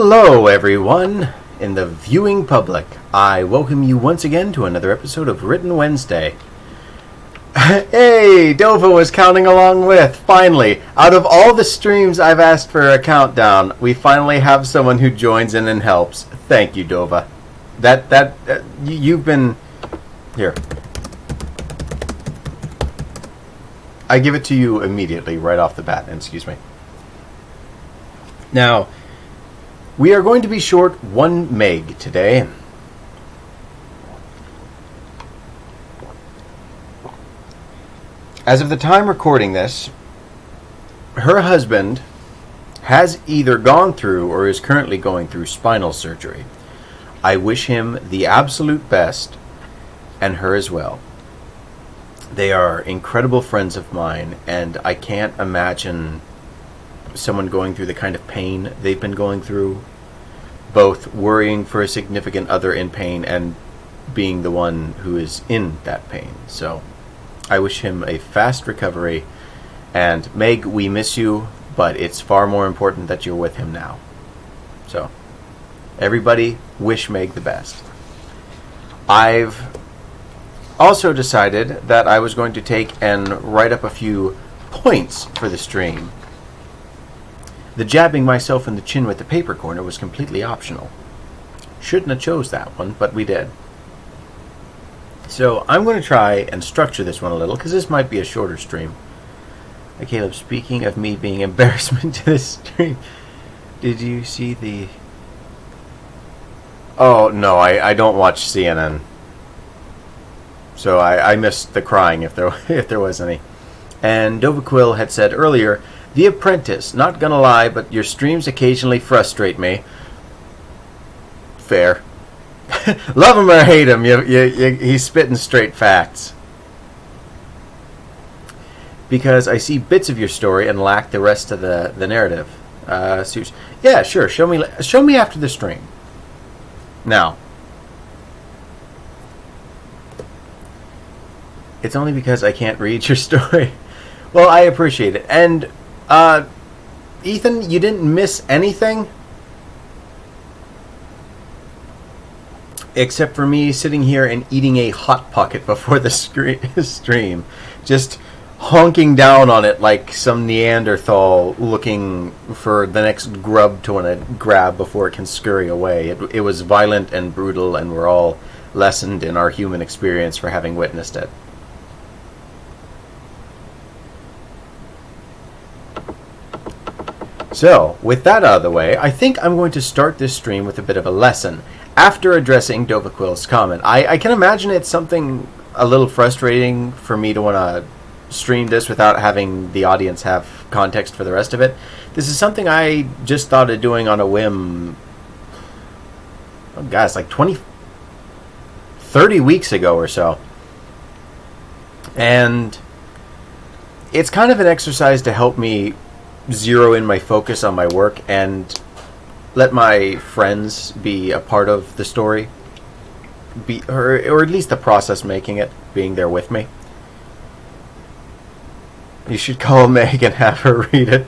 Hello, everyone in the viewing public. I welcome you once again to another episode of Written Wednesday. Hey, Dova was counting along with. Finally, out of all the streams I've asked for a countdown, we finally have someone who joins in and helps. Thank you, Dova. You've been here. I give it to you immediately, right off the bat. And excuse me. Now, we are going to be short one Meg today. As of the time recording this, her husband has either gone through or is currently going through spinal surgery. I wish him the absolute best, and her as well. They are incredible friends of mine, and I can't imagine someone going through the kind of pain they've been going through, both worrying for a significant other in pain and being the one who is in that pain. So I wish him a fast recovery, and Meg, we miss you, but it's far more important that you're with him now. So everybody wish Meg the best. I've also decided that I was going to take and write up a few points for the stream. The jabbing myself in the chin with the paper corner was completely optional. Shouldn't have chose that one, but we did. So I'm going to try and structure this one a little, because this might be a shorter stream. Hey, Caleb, speaking of me being embarrassment to this stream, did you see the... Oh, no, I don't watch CNN. So I missed the crying if there was any. And Dova Quill had said earlier, The Apprentice, not gonna lie, but your streams occasionally frustrate me. Fair. Love him or hate him, he's spitting straight facts. Because I see bits of your story and lack the rest of the narrative. Yeah, sure. Show me after the stream. Now, it's only because I can't read your story. Well, I appreciate it. And Ethan, you didn't miss anything except for me sitting here and eating a Hot Pocket before the stream, just honking down on it like some Neanderthal looking for the next grub to want to grab before it can scurry away. It was violent and brutal, and we're all lessened in our human experience for having witnessed it. So, with that out of the way, I think I'm going to start this stream with a bit of a lesson, after addressing Dova Quill's comment. I can imagine it's something a little frustrating for me to want to stream this without having the audience have context for the rest of it. This is something I just thought of doing on a whim, oh gosh, like 30 weeks ago or so. And it's kind of an exercise to help me zero in my focus on my work and let my friends be a part of the story, or at least the process making it, being there with me. You should call Meg and have her read it.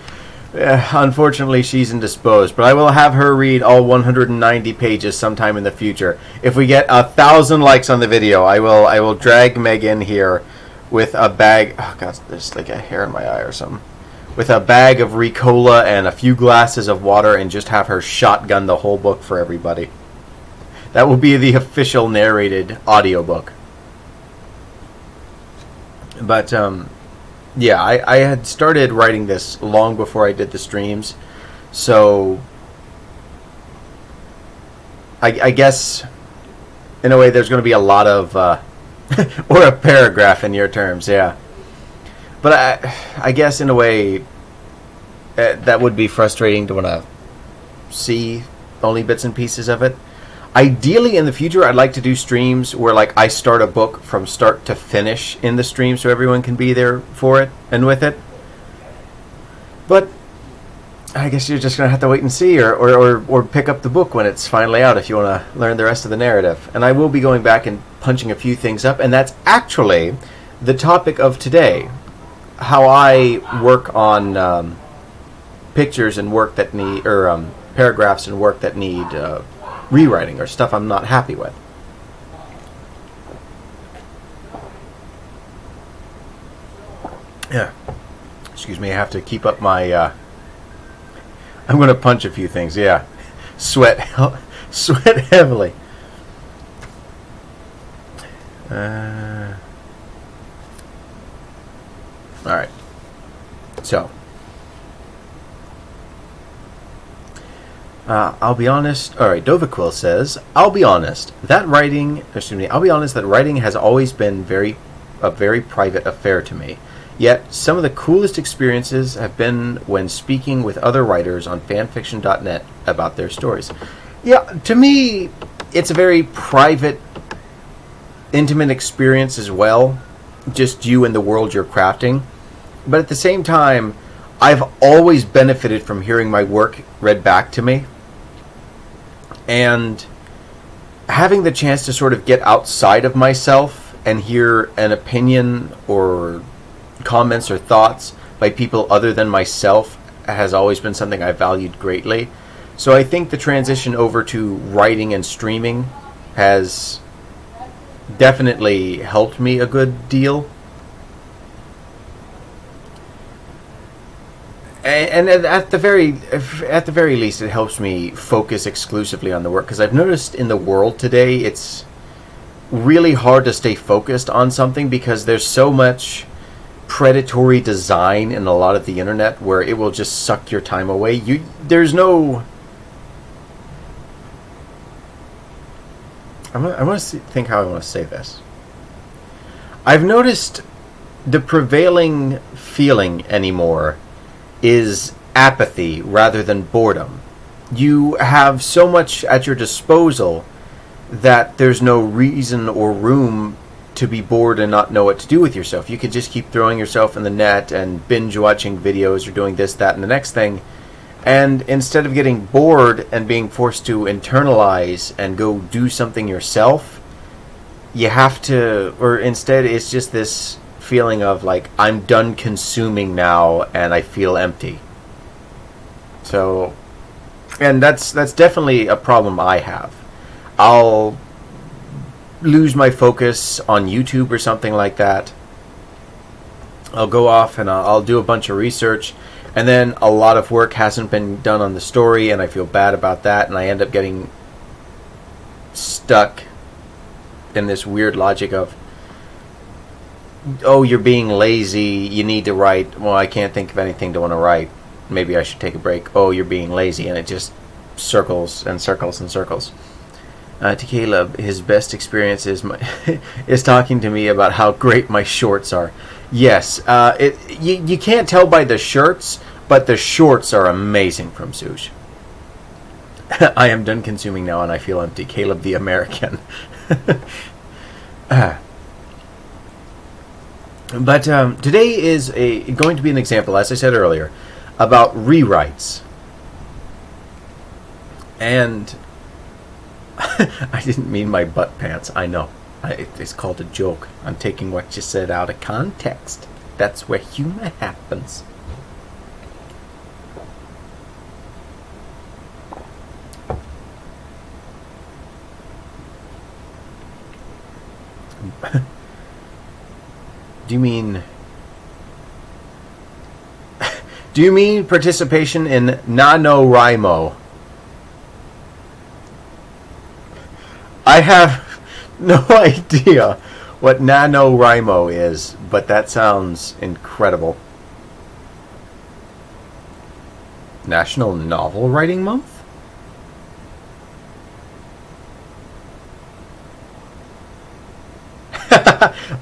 Unfortunately, she's indisposed, but I will have her read all 190 pages sometime in the future. If we get 1,000 likes on the video, I will drag Meg in here with a bag. Oh god, there's like a hair in my eye or something. With a bag of Ricola and a few glasses of water, and just have her shotgun the whole book for everybody. That will be the official narrated audiobook. But, yeah, I had started writing this long before I did the streams, so I guess, in a way, there's going to be a lot of, or a paragraph in your terms, yeah. But I guess in a way that would be frustrating to want to see only bits and pieces of it. Ideally, in the future, I'd like to do streams where like I start a book from start to finish in the stream so everyone can be there for it and with it. But I guess you're just going to have to wait and see, or pick up the book when it's finally out if you want to learn the rest of the narrative. And I will be going back and punching a few things up, and that's actually the topic of today. How I work on pictures and work that need, or paragraphs in work that need rewriting or stuff I'm not happy with. Yeah. Excuse me, I have to keep up my... I'm going to punch a few things, yeah. Sweat heavily. Alright. So. I'll be honest. Alright, Dovaquil says, I'll be honest that writing has always been a very private affair to me. Yet, some of the coolest experiences have been when speaking with other writers on fanfiction.net about their stories. Yeah, to me, it's a very private, intimate experience as well. Just you and the world you're crafting. But at the same time, I've always benefited from hearing my work read back to me. And having the chance to sort of get outside of myself and hear an opinion or comments or thoughts by people other than myself has always been something I valued greatly. So I think the transition over to writing and streaming has definitely helped me a good deal. And at the very least, it helps me focus exclusively on the work, because I've noticed in the world today it's really hard to stay focused on something because there's so much predatory design in a lot of the internet where it will just suck your time away. There's no... I want to think how I want to say this. I've noticed the prevailing feeling anymore is apathy rather than boredom. You have so much at your disposal that there's no reason or room to be bored and not know what to do with yourself. You could just keep throwing yourself in the net and binge watching videos or doing this, that, and the next thing. And instead of getting bored and being forced to internalize and go do something yourself, you have to, or instead it's just this feeling of like, I'm done consuming now and I feel empty. So, and that's definitely a problem I have. I'll lose my focus on YouTube or something like that. I'll go off and I'll do a bunch of research, and then a lot of work hasn't been done on the story, and I feel bad about that, and I end up getting stuck in this weird logic of, oh, you're being lazy, you need to write. Well, I can't think of anything to want to write. Maybe I should take a break. Oh, you're being lazy, and it just circles and circles and circles. To Caleb, his best experience is talking to me about how great my shorts are. Yes, you can't tell by the shirts, but the shorts are amazing from Sush. I am done consuming now and I feel empty. Caleb the American. But today is going to be an example, as I said earlier, about rewrites. And I didn't mean my butt pants, I know. It's called a joke. I'm taking what you said out of context. That's where humor happens. Do you mean participation in NaNoWriMo? I have no idea what NaNoWriMo is, but that sounds incredible. National Novel Writing Month?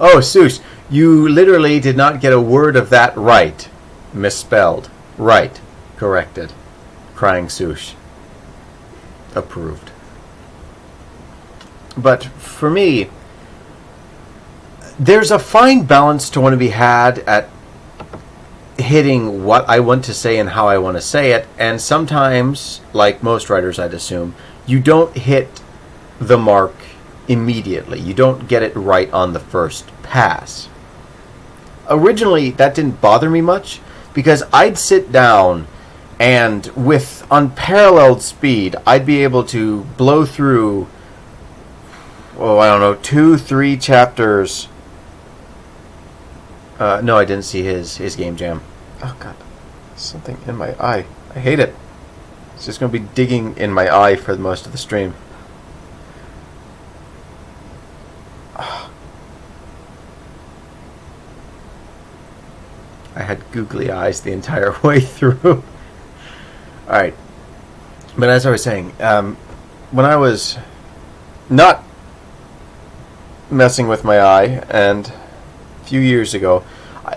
Oh, Seuss, you literally did not get a word of that right. Misspelled. Right. Corrected. Crying Seuss. Approved. But for me, there's a fine balance to want to be had at hitting what I want to say and how I want to say it. And sometimes, like most writers, I'd assume, you don't hit the mark immediately. You don't get it right on the first pass. Originally, that didn't bother me much because I'd sit down And with unparalleled speed, I'd be able to blow through, I don't know, 2-3 chapters. No, I didn't see his game jam. Oh, God. Something in my eye. I hate it. It's just going to be digging in my eye for most of the stream. I had googly eyes the entire way through. Alright. But as I was saying, when I was not messing with my eye, and a few years ago,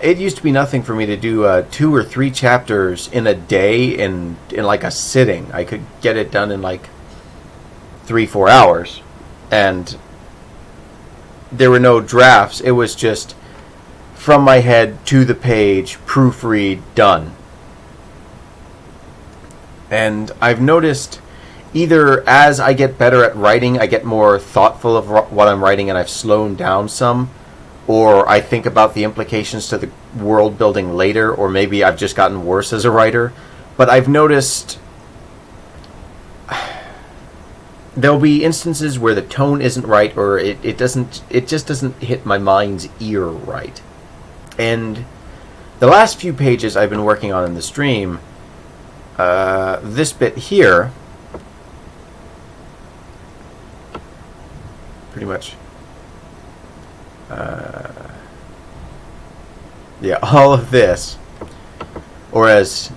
it used to be nothing for me to do 2 or 3 chapters in a day in like a sitting. I could get it done in like 3-4 hours. And there were no drafts. It was just from my head to the page, proofread, done. And I've noticed either as I get better at writing, I get more thoughtful of what I'm writing and I've slowed down some, or I think about the implications to the world building later, or maybe I've just gotten worse as a writer. But I've noticed there'll be instances where the tone isn't right, or it just doesn't hit my mind's ear right. And the last few pages I've been working on in the stream, this bit here, pretty much, yeah, all of this, or as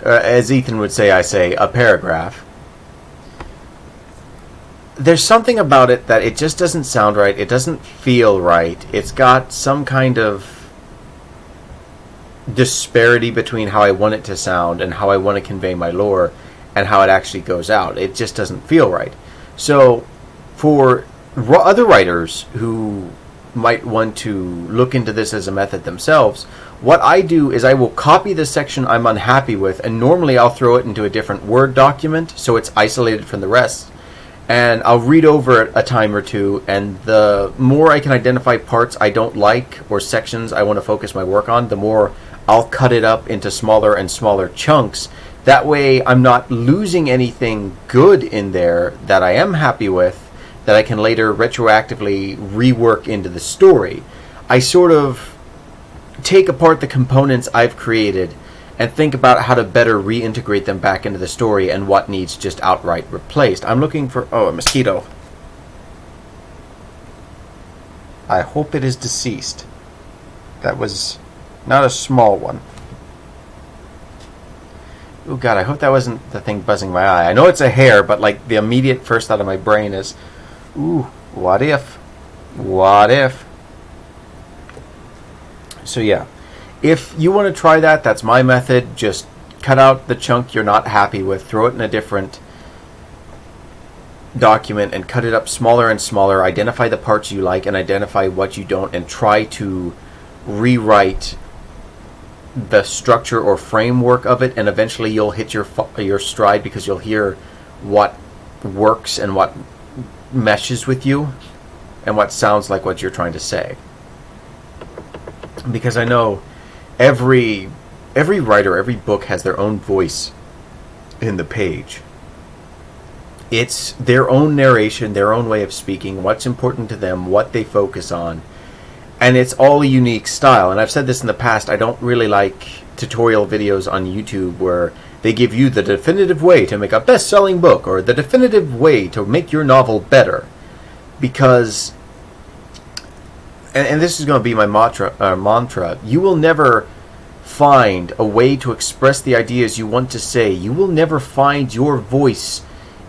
Ethan would say, I say, a paragraph. There's something about it that it just doesn't sound right. It doesn't feel right. It's got some kind of disparity between how I want it to sound and how I want to convey my lore and how it actually goes out. It just doesn't feel right. So for other writers who might want to look into this as a method themselves, what I do is I will copy the section I'm unhappy with, and normally I'll throw it into a different Word document so it's isolated from the rest, and I'll read over it a time or two, and the more I can identify parts I don't like or sections I want to focus my work on, the more I'll cut it up into smaller and smaller chunks. That way I'm not losing anything good in there that I am happy with that I can later retroactively rework into the story. I sort of take apart the components I've created and think about how to better reintegrate them back into the story and what needs just outright replaced. I'm looking for... oh, a mosquito. I hope it is deceased. That was not a small one. Oh God, I hope that wasn't the thing buzzing my eye. I know it's a hair, but like the immediate first thought of my brain is, ooh, what if? What if? So yeah, if you want to try that, that's my method. Just cut out the chunk you're not happy with, throw it in a different document and cut it up smaller and smaller. Identify the parts you like and identify what you don't, and try to rewrite the structure or framework of it, and eventually you'll hit your stride, because you'll hear what works and what meshes with you and what sounds like what you're trying to say. Because I know every writer, every book has their own voice in the page. It's their own narration, their own way of speaking, what's important to them, what they focus on. And it's all a unique style. And I've said this in the past, I don't really like tutorial videos on YouTube where they give you the definitive way to make a best-selling book or the definitive way to make your novel better. Because, and this is going to be my mantra, you will never find a way to express the ideas you want to say. You will never find your voice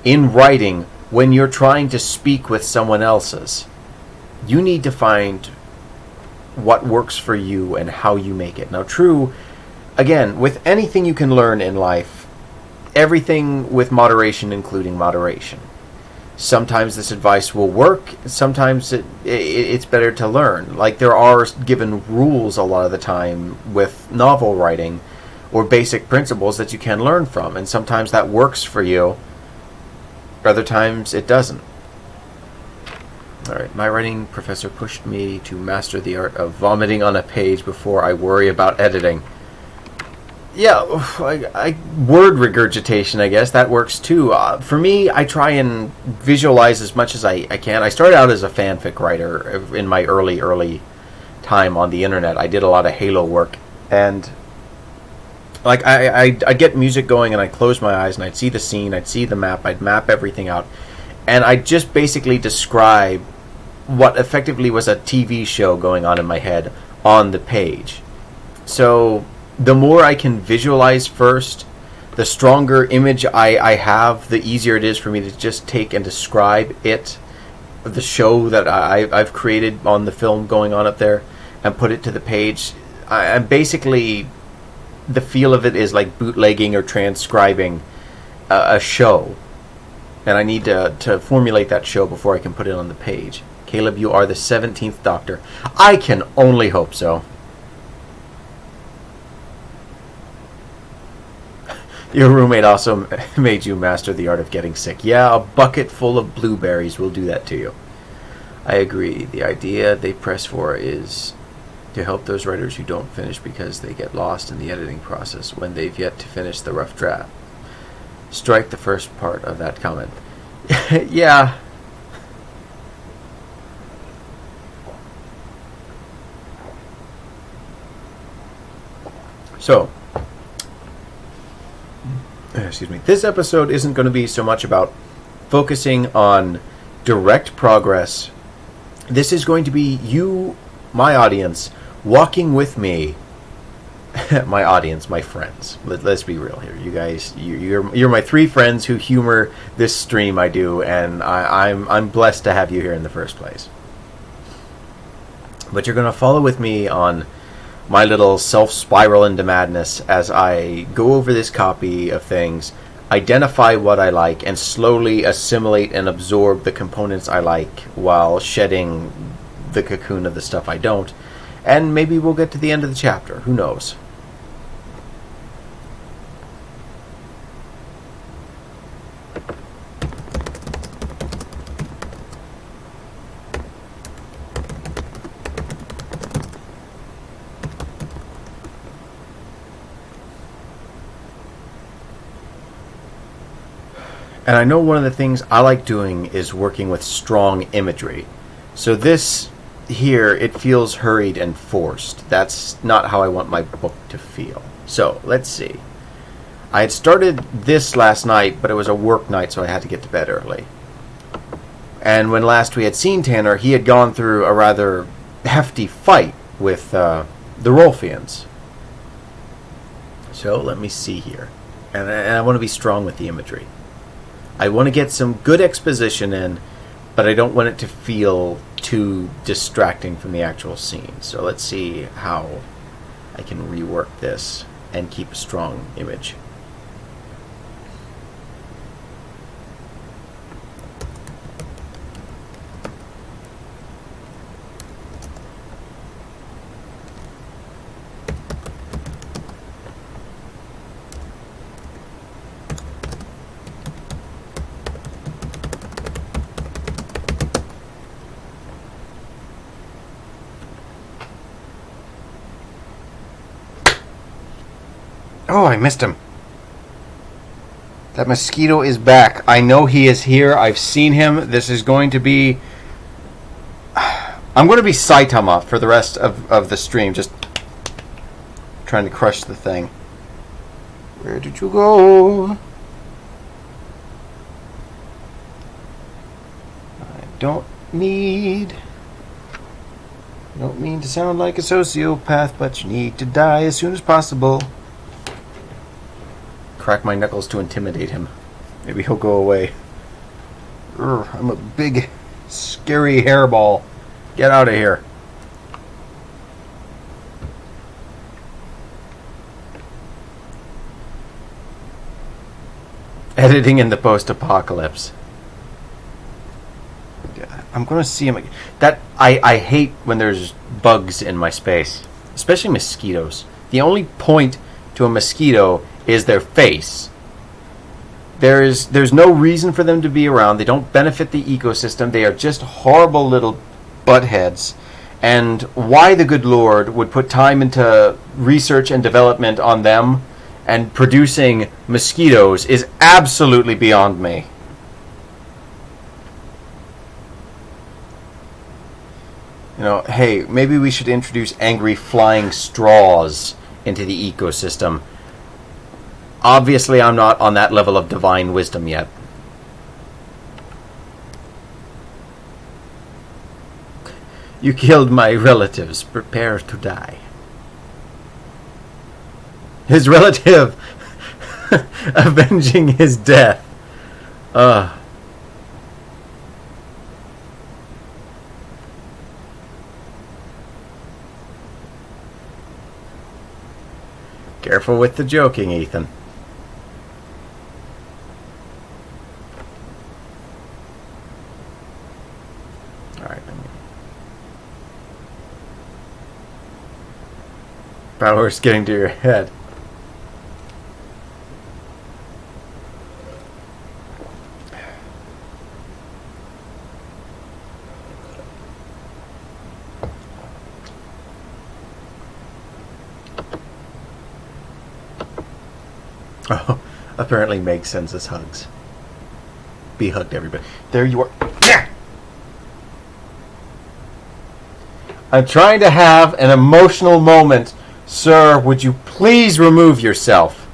in writing when you're trying to speak with someone else's. You need to find what works for you and how you make it. Now, true, again, with anything you can learn in life, everything with moderation, including moderation. Sometimes this advice will work, sometimes it's better to learn. Like, there are given rules a lot of the time with novel writing, or basic principles that you can learn from, and sometimes that works for you, other times it doesn't. Alright, my writing professor pushed me to master the art of vomiting on a page before I worry about editing. Yeah, word regurgitation, I guess, that works too. For me, I try and visualize as much as I can. I started out as a fanfic writer in my early time on the internet. I did a lot of Halo work, and like I'd get music going, and I'd close my eyes, and I'd see the scene, I'd see the map, I'd map everything out, and I'd just basically describe what effectively was a TV show going on in my head on the page. So the more I can visualize first, the stronger image I have, the easier it is for me to just take and describe it, the show that I've created on the film going on up there, and put it to the page. I'm basically, the feel of it is like bootlegging or transcribing a show. And I need to formulate that show before I can put it on the page. Caleb, you are the 17th Doctor. I can only hope so. Your roommate also made you master the art of getting sick. Yeah, a bucket full of blueberries will do that to you. I agree. The idea they press for is to help those writers who don't finish because they get lost in the editing process when they've yet to finish the rough draft. Strike the first part of that comment. Yeah. So, excuse me. This episode isn't going to be so much about focusing on direct progress. This is going to be you, my audience, walking with me. My audience, my friends. Let's be real here. You guys, you're my three friends who humor this stream I do, and I'm blessed to have you here in the first place. But you're going to follow with me on my little self-spiral into madness as I go over this copy of things, identify what I like, and slowly assimilate and absorb the components I like while shedding the cocoon of the stuff I don't. And maybe we'll get to the end of the chapter. Who knows? And I know one of the things I like doing is working with strong imagery. So this here, it feels hurried and forced. That's not how I want my book to feel. So, let's see. I had started this last night, but it was a work night, so I had to get to bed early. And when last we had seen Tanner, he had gone through a rather hefty fight with the Rolfians. So, let me see here. And I want to be strong with the imagery. I want to get some good exposition in, but I don't want it to feel too distracting from the actual scene. So let's see how I can rework this and keep a strong image. Oh, I missed him. That mosquito is back. I know he is here. I've seen him. This is going to be... I'm going to be Saitama for the rest of the stream. Just trying to crush the thing. Where did you go? I don't mean to sound like a sociopath, but you need to die as soon as possible. Crack my knuckles to intimidate him. Maybe he'll go away. I'm a big, scary hairball. Get out of here. Editing in the post-apocalypse. I'm going to see him again. I hate when there's bugs in my space. Especially mosquitoes. The only point to a mosquito is their face. There's no reason for them to be around. They don't benefit the ecosystem. They are just horrible little buttheads. And why the good Lord would put time into research and development on them, and producing mosquitoes is absolutely beyond me. You know, hey, maybe we should introduce angry flying straws into the ecosystem. Obviously, I'm not on that level of divine wisdom yet. You killed my relatives. Prepare to die. His relative avenging his death. Careful with the joking, Ethan. Alright. Power's getting to your head. Oh, apparently Meg sends us hugs. Be hugged, everybody. There you are. I'm trying to have an emotional moment. Sir, would you please remove yourself?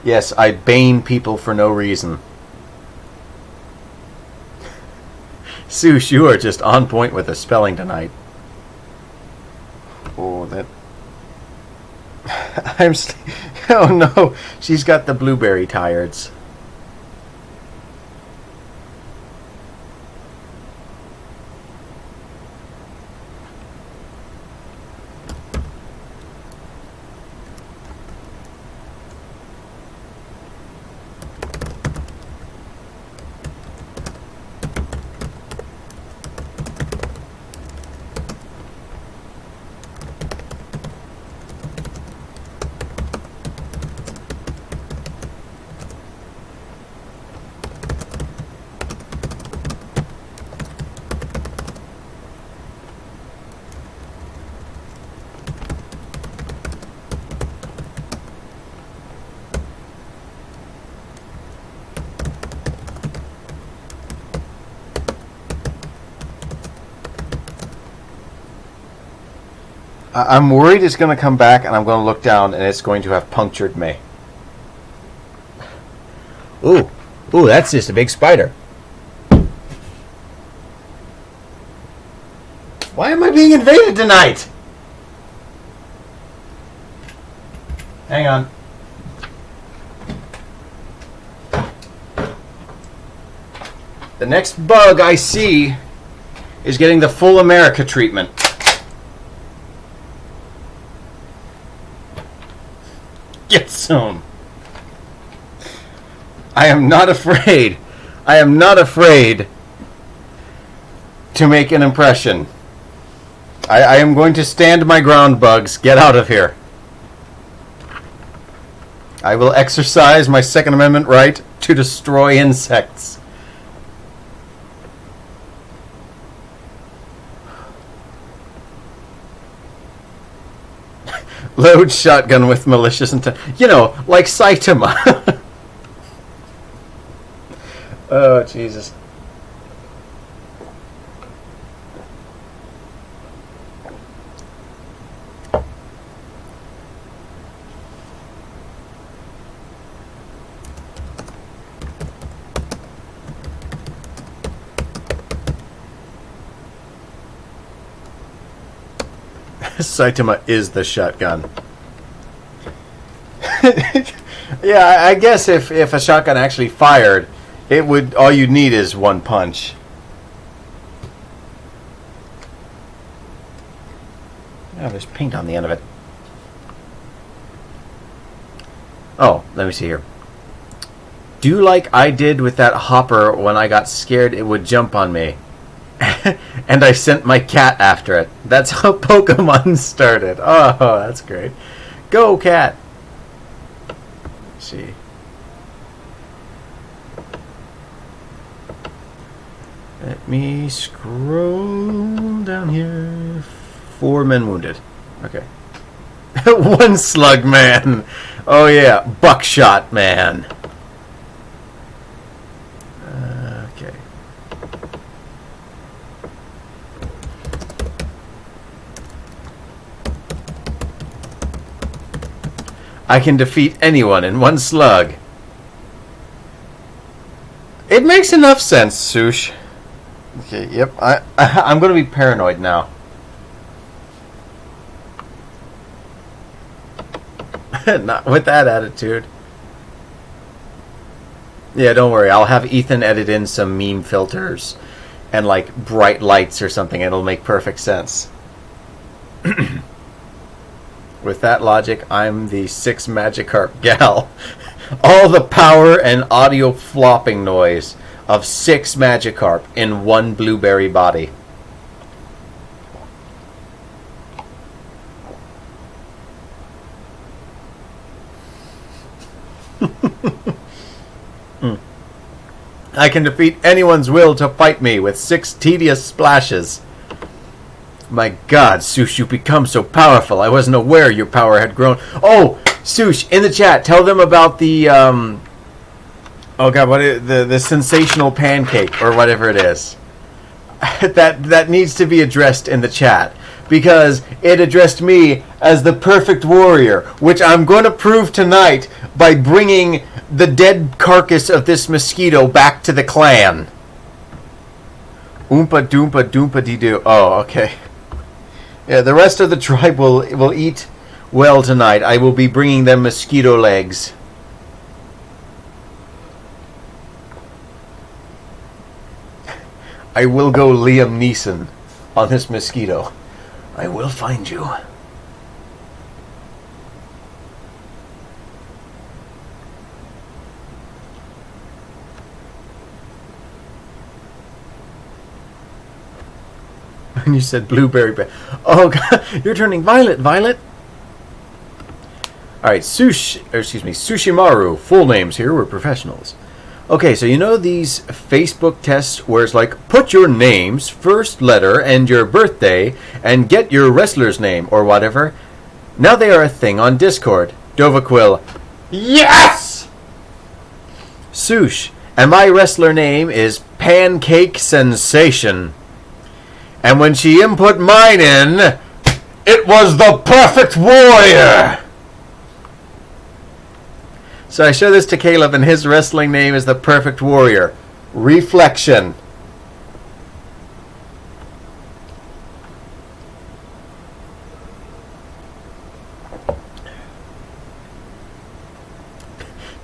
Yes, I bane people for no reason. Sush, you are just on point with the spelling tonight. Oh, that... Oh no, she's got the blueberry tireds. I'm worried it's going to come back and I'm going to look down and it's going to have punctured me. Ooh, that's just a big spider. Why am I being invaded tonight? Hang on. The next bug I see is getting the full America treatment. Get some. I am not afraid. I am not afraid to make an impression. I am going to stand my ground, bugs. Get out of here. I will exercise my Second Amendment right to destroy insects. Load shotgun with malicious intent. You know, like Saitama. Oh, Jesus. Saitama is the shotgun. Yeah, I guess if a shotgun actually fired, it would. All you'd need is one punch. Oh, there's paint on the end of it. Oh, let me see here. Do like I did with that hopper when I got scared it would jump on me. And I sent my cat after it. That's how Pokemon started. Oh, that's great. Go, cat. Let's see. Let me scroll down here. 4 men wounded. Okay. 1 slug man. Oh yeah, buckshot man. Okay. I can defeat anyone in 1 slug. It makes enough sense, Sush. Okay, yep. I'm going to be paranoid now. Not with that attitude. Yeah, don't worry. I'll have Ethan edit in some meme filters and like bright lights or something. It'll make perfect sense. With that logic, I'm the 6 Magikarp gal. All the power and audio flopping noise of 6 Magikarp in 1 blueberry body. I can defeat anyone's will to fight me with 6 tedious splashes. My God, Sush, you become so powerful. I wasn't aware your power had grown. Oh, Sush, in the chat, tell them about the oh God, the sensational pancake or whatever it is. that needs to be addressed in the chat because it addressed me as the perfect warrior, which I'm going to prove tonight by bringing the dead carcass of this mosquito back to the clan. Oompa doompa doompa dee doo. Oh, okay. Yeah, the rest of the tribe will eat well tonight. I will be bringing them mosquito legs. I will go Liam Neeson on this mosquito. I will find you. And you said blueberry. Oh God, you're turning violet, Violet. All right, Sushimaru. Full names here. We're professionals. Okay, so you know these Facebook tests where it's like, put your name's first letter and your birthday and get your wrestler's name or whatever. Now they are a thing on Discord. Dovaquil. Yes! Sush. And my wrestler name is Pancake Sensation. And when she input mine in, it was the Perfect Warrior! So I show this to Caleb, and his wrestling name is the Perfect Warrior. Reflection.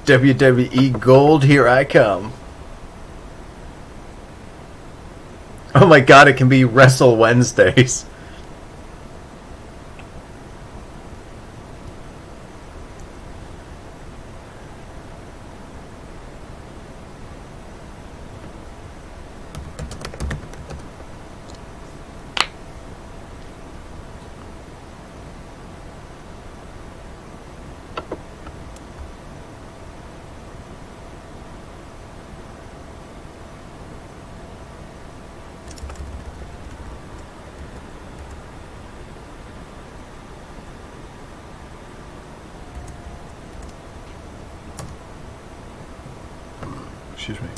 WWE Gold, here I come. Oh my God, it can be Wrestle Wednesdays. Excuse me.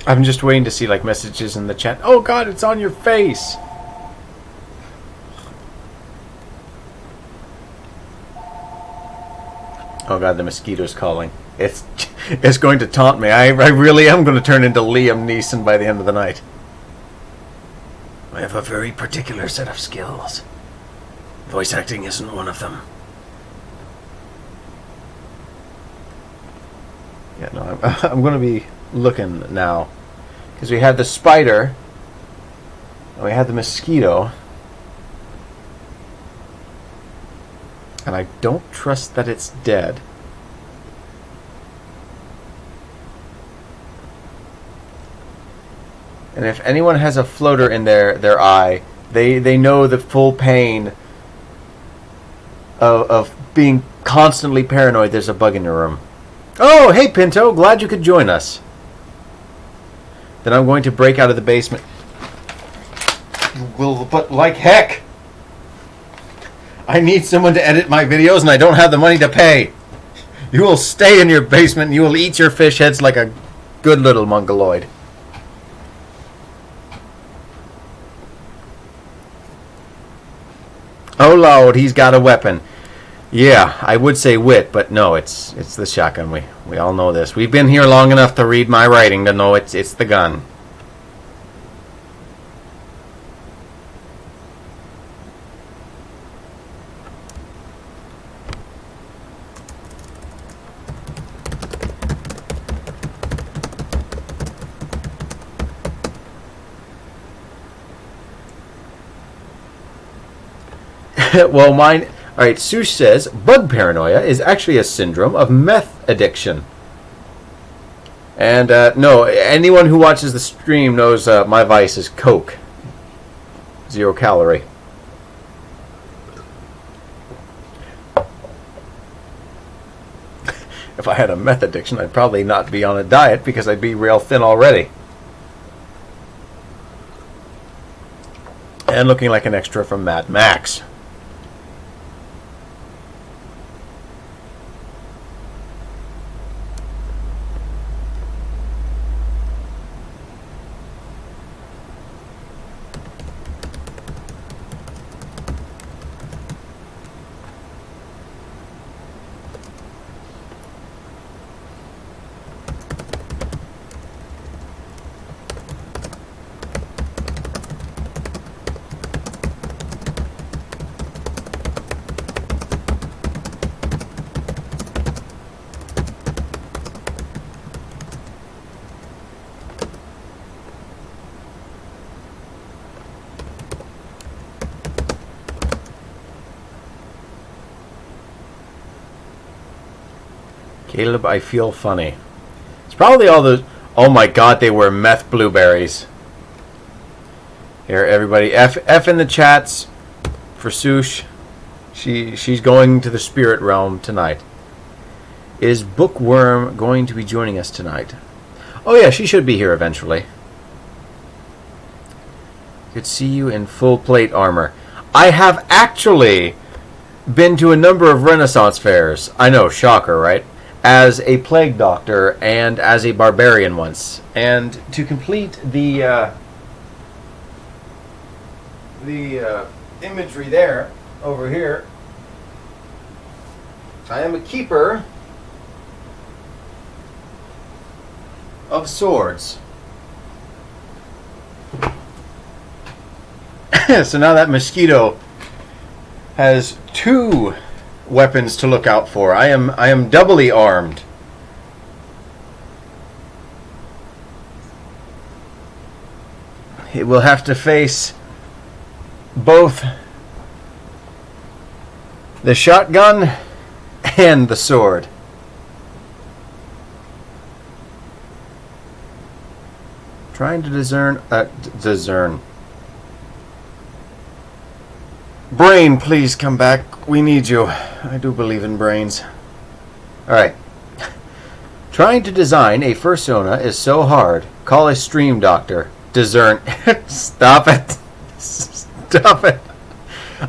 I'm just waiting to see like messages in the chat. Oh God, it's on your face. Oh God, the mosquito's calling. It's going to taunt me. I really am going to turn into Liam Neeson by the end of the night. I have a very particular set of skills. Voice acting isn't one of them. Yeah, no, I'm going to be looking now. Because we had the spider, and we had the mosquito. And I don't trust that it's dead. And if anyone has a floater in their eye, they know the full pain of being constantly paranoid there's a bug in your room. Oh, hey Pinto, glad you could join us. Then I'm going to break out of the basement. Well, but like heck! I need someone to edit my videos and I don't have the money to pay. You will stay in your basement and you will eat your fish heads like a good little mongoloid. Oh Lord, he's got a weapon. Yeah, I would say wit, but no, it's the shotgun. We all know this. We've been here long enough to read my writing to know it's the gun. Well, mine... Alright, Sush says, bug paranoia is actually a syndrome of meth addiction. And, no, anyone who watches the stream knows my vice is Coke. 0 calorie. If I had a meth addiction, I'd probably not be on a diet because I'd be real thin already. And looking like an extra from Mad Max. Caleb, I feel funny. It's probably all those... Oh my god, they were meth blueberries. Here, everybody. F in the chats for Sush. She's going to the spirit realm tonight. Is Bookworm going to be joining us tonight? Oh yeah, she should be here eventually. Could see you in full plate armor. I have actually been to a number of Renaissance fairs. I know, shocker, right? As a plague doctor and as a barbarian once. And to complete the imagery there, over here, I am a keeper of swords. So now that mosquito has 2 weapons to look out for. I am doubly armed. It will have to face both the shotgun and the sword. Trying to discern. Brain, please come back. We need you. I do believe in brains. Alright. Trying to design a fursona is so hard. Call a stream doctor. Discern. Stop it. Stop it.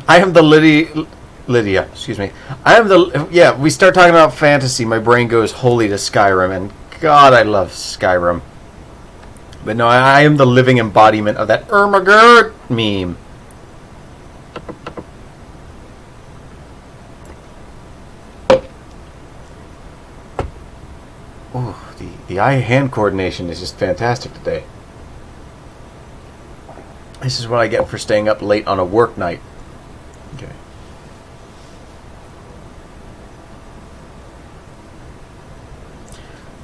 I am the Lydia, excuse me. I am the... Yeah, we start talking about fantasy, my brain goes wholly to Skyrim, and God, I love Skyrim. But no, I am the living embodiment of that Ermagerd meme. Oh, the eye-hand coordination is just fantastic today. This is what I get for staying up late on a work night. Okay.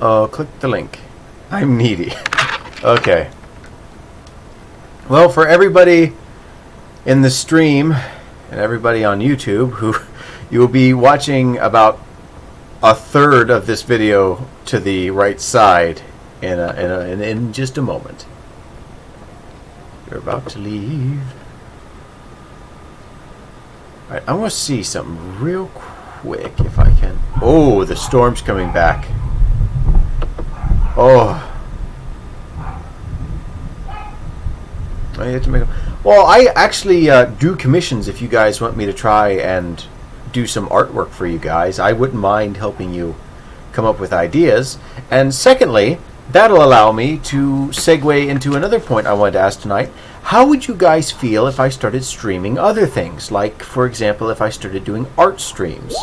Oh, click the link. I'm needy. Okay. Well, for everybody in the stream and everybody on YouTube, who you will be watching about a third of this video to the right side in just a moment. You're about to leave. Alright, I want to see something real quick if I can. Oh, the storm's coming back. Oh. I have to make a... Well, I actually do commissions if you guys want me to try and do some artwork for you guys. I wouldn't mind helping you come up with ideas. And secondly, that'll allow me to segue into another point I wanted to ask tonight. How would you guys feel if I started streaming other things? Like, for example, if I started doing art streams.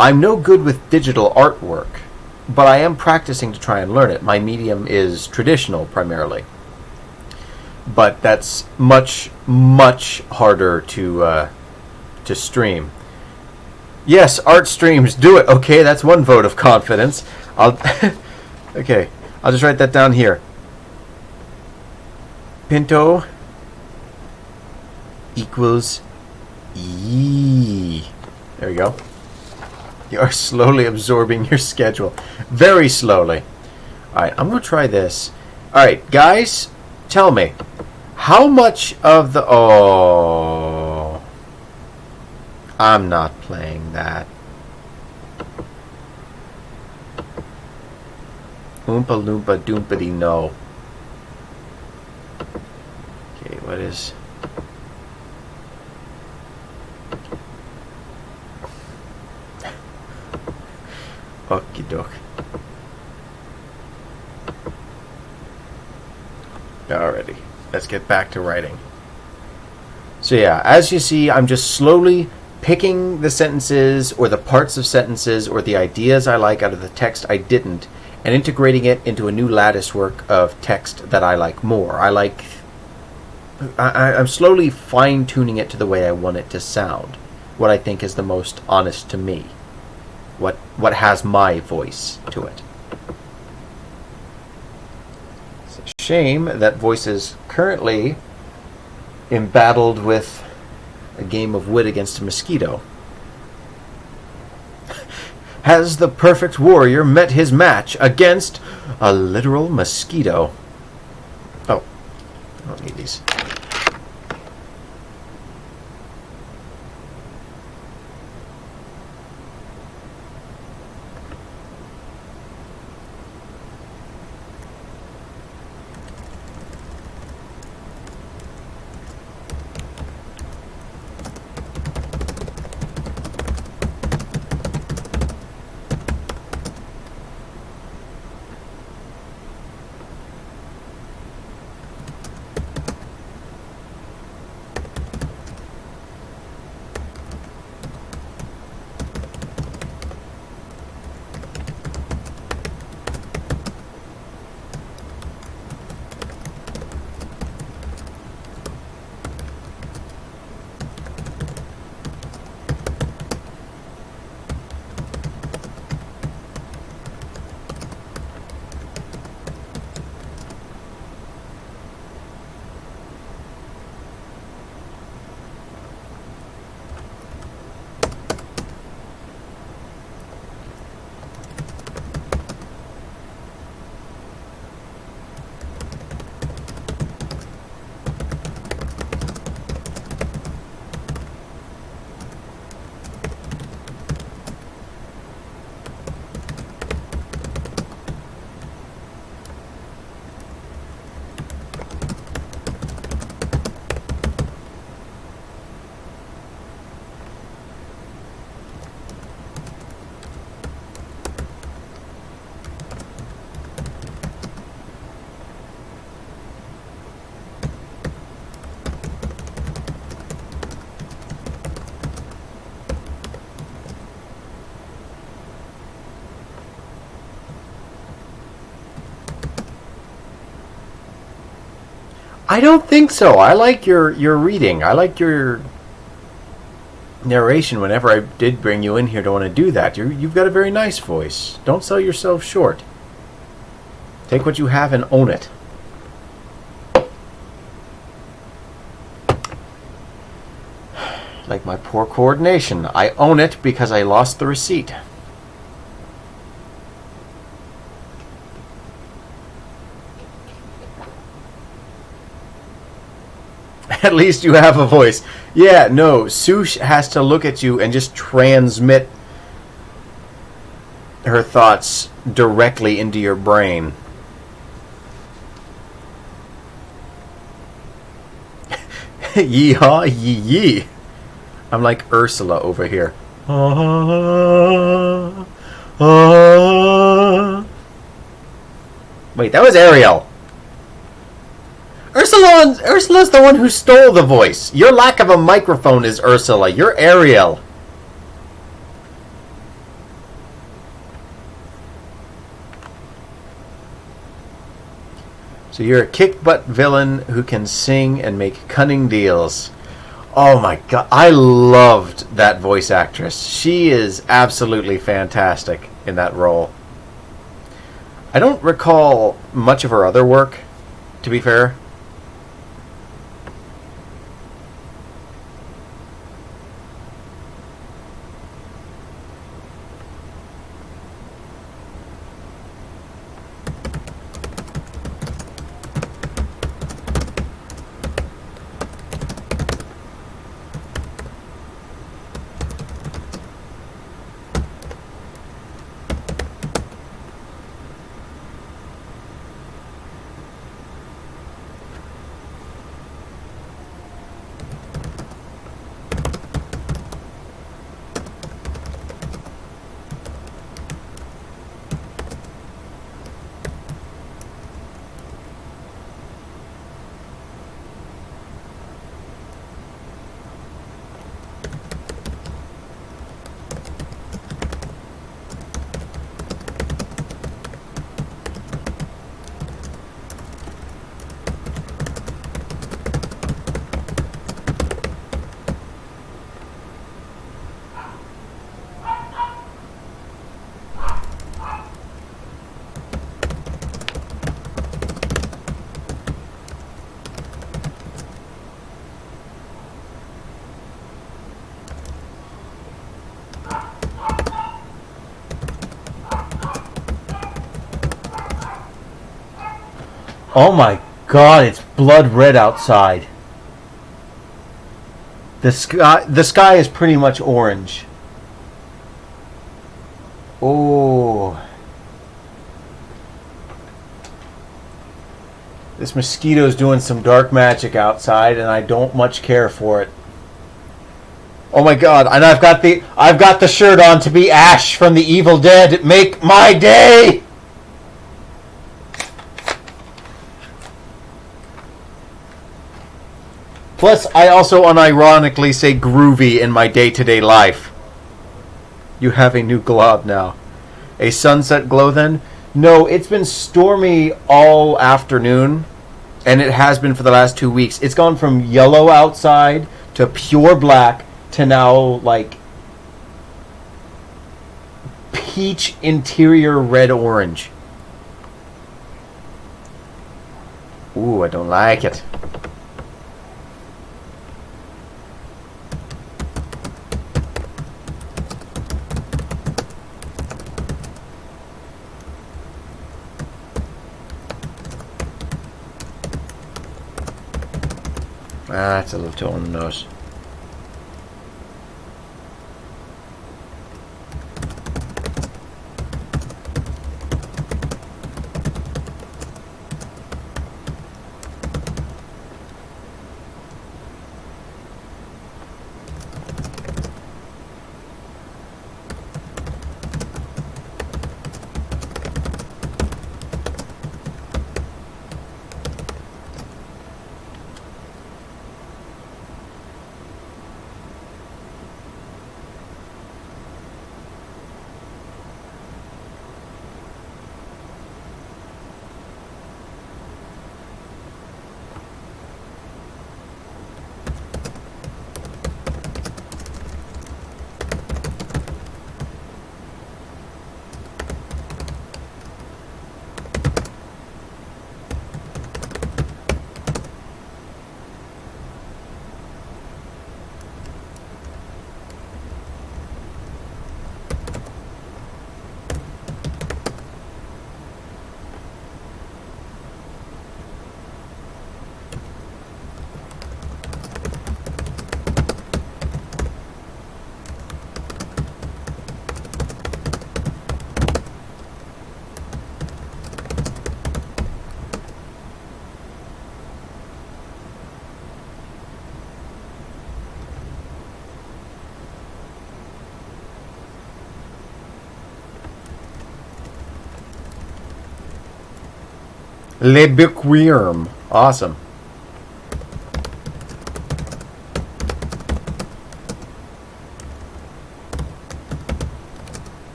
I'm no good with digital artwork, but I am practicing to try and learn it. My medium is traditional, primarily. But that's much, much harder to stream. Yes, art streams, do it. Okay, that's one vote of confidence. Okay, I'll just write that down here. Pinto equals E. There we go. You are slowly absorbing your schedule. Very slowly. Alright, I'm going to try this. Alright, guys, tell me. How much of the... Oh... I'm not playing that. Oompa Loompa Doompity no. Okay, what is... Okie doke. Alrighty, let's get back to writing. So yeah, as you see, I'm just slowly picking the sentences or the parts of sentences or the ideas I like out of the text I didn't and integrating it into a new lattice work of text that I like more. I'm slowly fine-tuning it to the way I want it to sound, what I think is the most honest to me, what has my voice to it. It's a shame that voice is currently embattled with a game of wit against a mosquito. Has the perfect warrior met his match against a literal mosquito? Oh, I don't need these. I don't think so. I like your reading. I like your narration whenever I did bring you in here to want to do that. You've got a very nice voice. Don't sell yourself short. Take what you have and own it. Like my poor coordination. I own it because I lost the receipt. At least you have a voice. Yeah, no, Sush has to look at you and just transmit her thoughts directly into your brain. Yeehaw, yee yee. I'm like Ursula over here. Wait, that was Ariel. Ursula's the one who stole the voice. Your lack of a microphone is Ursula. You're Ariel. So you're a kick-butt villain who can sing and make cunning deals. Oh my god, I loved that voice actress. She is absolutely fantastic in that role. I don't recall much of her other work, to be fair. Oh my god, it's blood red outside. The sky is pretty much orange. Oh. This mosquito's doing some dark magic outside and I don't much care for it. Oh my god, and I've got the shirt on to be Ash from the Evil Dead. Make my day! Plus, I also unironically say groovy in my day-to-day life. You have a new glob now. A sunset glow then? No, it's been stormy all afternoon, and it has been for the last 2 weeks. It's gone from yellow outside to pure black to now, like, peach interior red-orange. Ooh, I don't like it. Ah, it's a little too on the nose. Le Bookworm. Awesome.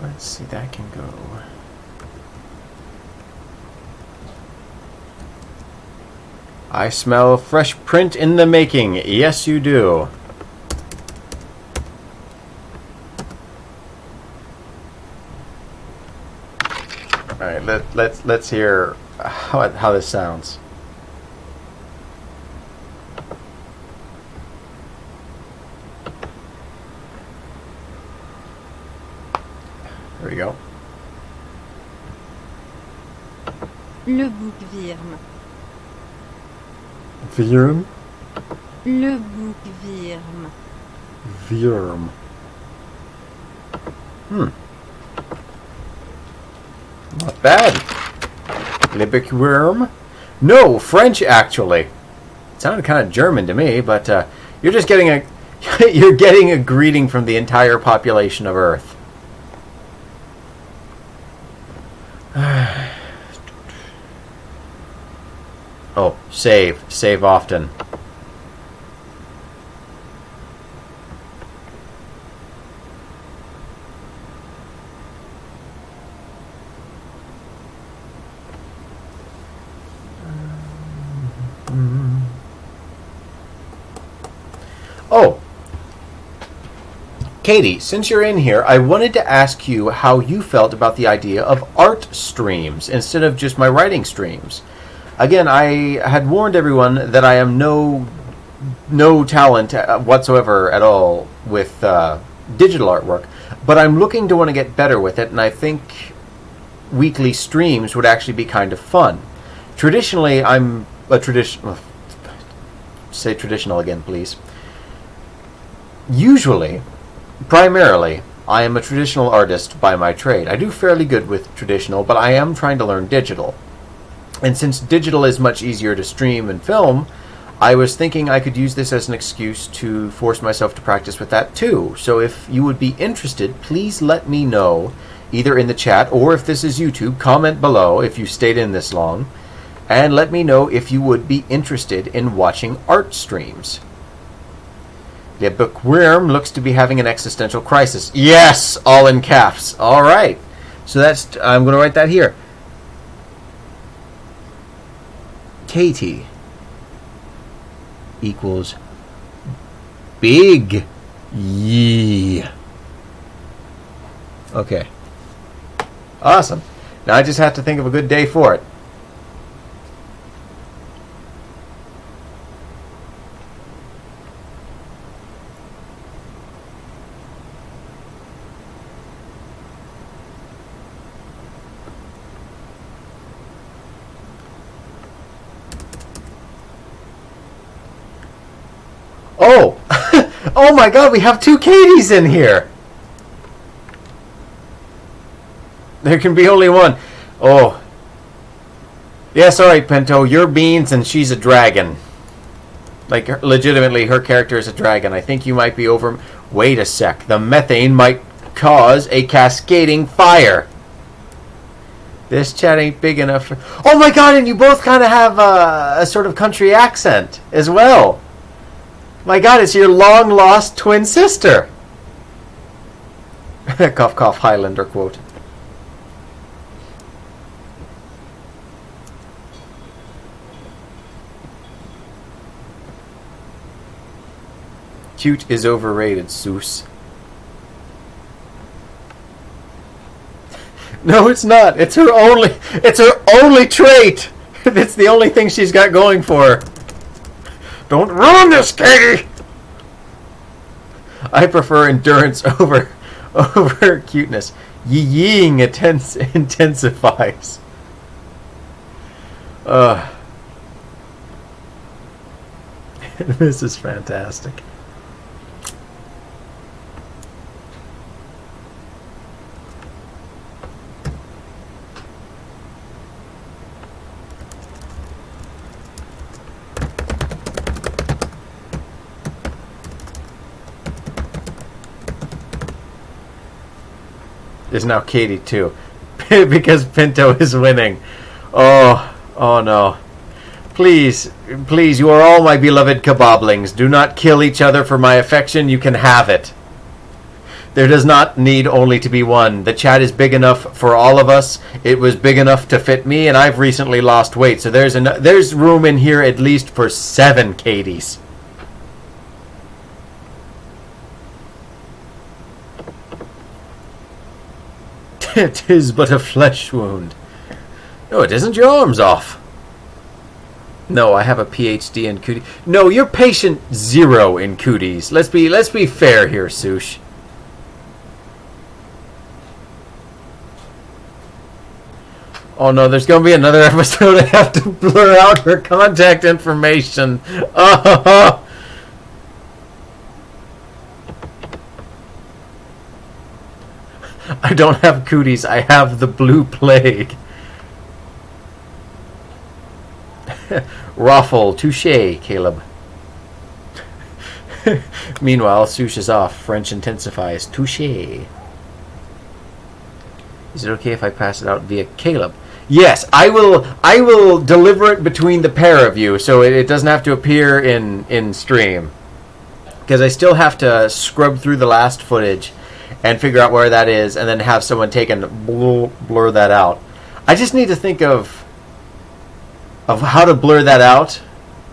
Let's see, that can go. I smell fresh print in the making. Yes, you do. All right, let's hear how this sounds. There we go. Le bookworm. Worm? Le bookworm. Worm. Not bad. Le Bookworm? No, French actually. It sounded kind of German to me, but you're just getting a you're getting a greeting from the entire population of Earth. Oh, save. Save often. Oh, Katie, since you're in here, I wanted to ask you how you felt about the idea of art streams instead of just my writing streams. Again, I had warned everyone that I am no talent whatsoever at all with digital artwork, but I'm looking to want to get better with it, and I think weekly streams would actually be kind of fun. Traditionally, I'm a traditional... Say traditional again, please. Usually, primarily, I am a traditional artist by my trade. I do fairly good with traditional, but I am trying to learn digital. And since digital is much easier to stream and film, I was thinking I could use this as an excuse to force myself to practice with that too. So if you would be interested, please let me know, either in the chat or if this is YouTube, comment below if you stayed in this long, and let me know if you would be interested in watching art streams. The Bookworm looks to be having an existential crisis. Yes! All in caps. All right. So I'm going to write that here. Katie equals big yee. Okay. Awesome. Now I just have to think of a good day for it. Oh! Oh my god, we have two Katies in here! There can be only one. Oh. Yes, alright, Pento, you're beans and she's a dragon. Like, legitimately, her character is a dragon. I think you might be over... Wait a sec. The methane might cause a cascading fire. This chat ain't big enough for... Oh my god, and you both kind of have a sort of country accent as well. My god, it's your long-lost twin sister. Cough, cough, Highlander quote. Cute is overrated, Seuss. No, it's not. It's her only trait. It's the only thing she's got going for her. Don't ruin this, Katie! I prefer endurance over cuteness. Yee-yeeing intensifies. This is fantastic. is now Katie too. Because Pinto is winning. Oh no. Please, you are all my beloved kebablings. Do not kill each other for my affection. You can have it. There does not need only to be one. The chat is big enough for all of us. It was big enough to fit me, and I've recently lost weight. So there's room in here at least for 7 Katies. It is but a flesh wound. No, it isn't. Your arm's off. No, I have a PhD in cooties. No, you're patient 0 in cooties. Let's be fair here, Sush. Oh no, there's gonna be another episode. I have to blur out her contact information. Oh. I don't have cooties. I have the blue plague. Raffle, touche, Caleb. Meanwhile, Sush is off. French intensifies. Touche. Is it okay if I pass it out via Caleb? Yes, I will deliver it between the pair of you, so it doesn't have to appear in stream. Because I still have to scrub through the last footage and figure out where that is, and then have someone take and blur that out. I just need to think of how to blur that out.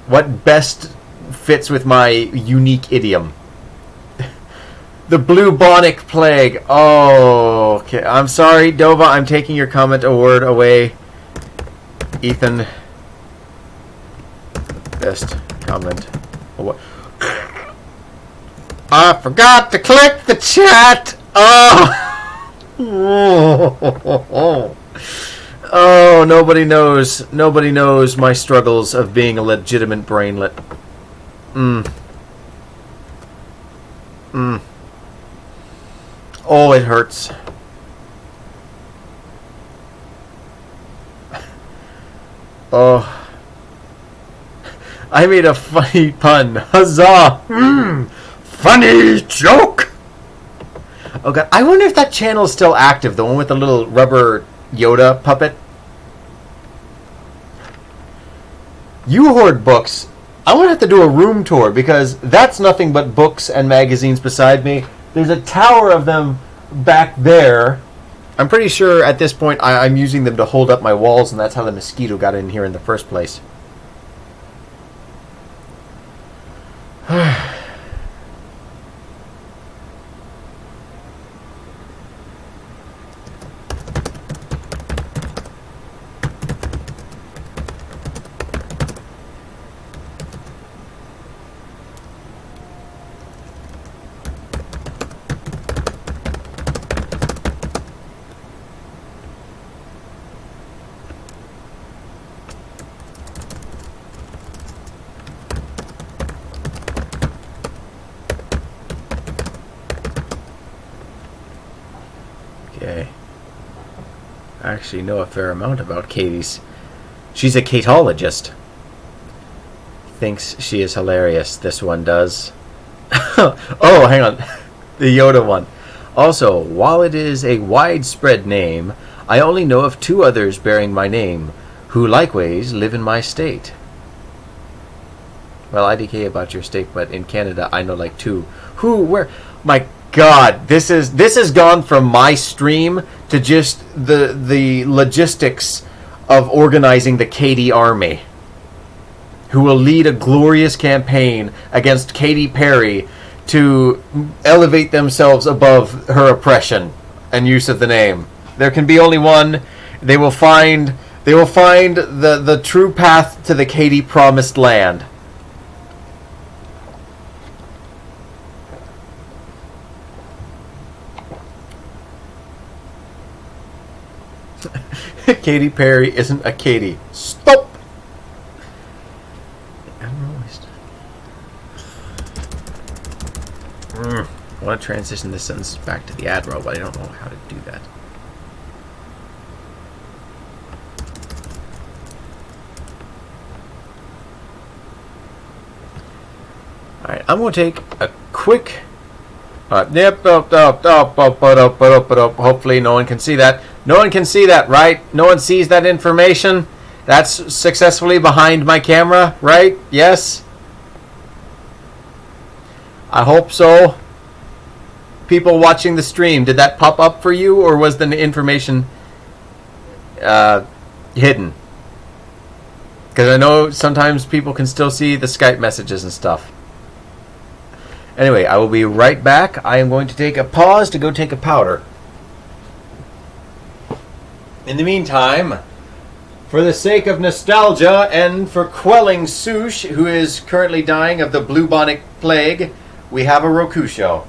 What best fits with my unique idiom. The bubonic plague. Oh, okay. I'm sorry, Dova. I'm taking your comment a word away. Ethan. Best comment. I forgot to click the chat. Oh. Oh, nobody knows. Nobody knows my struggles of being a legitimate brainlet. Oh, it hurts. Oh. I made a funny pun. Huzzah! Funny joke! Oh god, I wonder if that channel is still active, the one with the little rubber Yoda puppet. You hoard books. I'm gonna have to do a room tour, because that's nothing but books and magazines beside me. There's a tower of them back there. I'm pretty sure at this point I'm using them to hold up my walls, and that's how the mosquito got in here in the first place. Okay. I actually know a fair amount about Katie's. She's a Katologist. Thinks she is hilarious, this one does. Oh, hang on. The Yoda one. Also, while it is a widespread name, I only know of 2 others bearing my name, who likewise live in my state. Well, IDK about your state, but in Canada I know like 2. Who, where? My God, this has gone from my stream to just the logistics of organizing the Katie army, who will lead a glorious campaign against Katy Perry to elevate themselves above her oppression and use of the name. There can be only one. They will find the true path to the Katy promised land. Katy Perry isn't a Katy. Stop! I want to transition this sentence back to the Admiral, but I don't know how to do that. Alright, I'm going to take a quick Yep. Hopefully, no one can see that. No one can see that, right? No one sees that information. That's successfully behind my camera, right? Yes. I hope so. People watching the stream, did that pop up for you, or was the information hidden? Because I know sometimes people can still see the Skype messages and stuff. Anyway, I will be right back. I am going to take a pause to go take a powder. In the meantime, for the sake of nostalgia and for quelling Sush, who is currently dying of the bubonic plague, we have a Roku show.